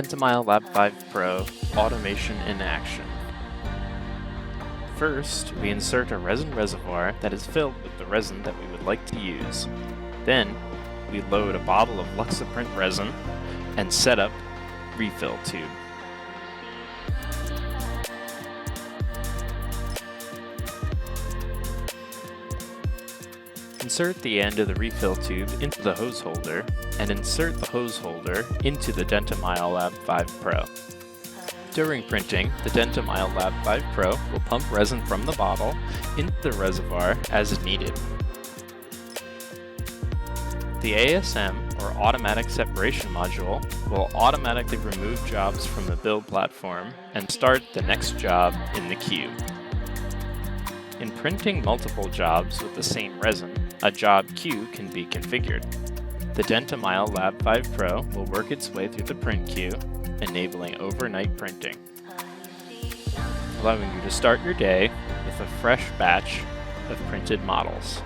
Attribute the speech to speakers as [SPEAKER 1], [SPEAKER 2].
[SPEAKER 1] DentaMile Lab 5 Pro Automation in Action. First, we insert a resin reservoir that is filled with the resin that we would like to use. Then, we load a bottle of Luxaprint resin and set up refill tube. Insert the end of the refill tube into the hose holder and insert the hose holder into the DentaMile Lab 5 Pro. During printing, the DentaMile Lab 5 Pro will pump resin from the bottle into the reservoir as needed. The ASM, or Automatic Separation Module, will automatically remove jobs from the build platform and start the next job in the queue. In printing multiple jobs with the same resin, a job queue can be configured. The DentaMile Lab 5 Pro will work its way through the print queue, enabling overnight printing, allowing you to start your day with a fresh batch of printed models.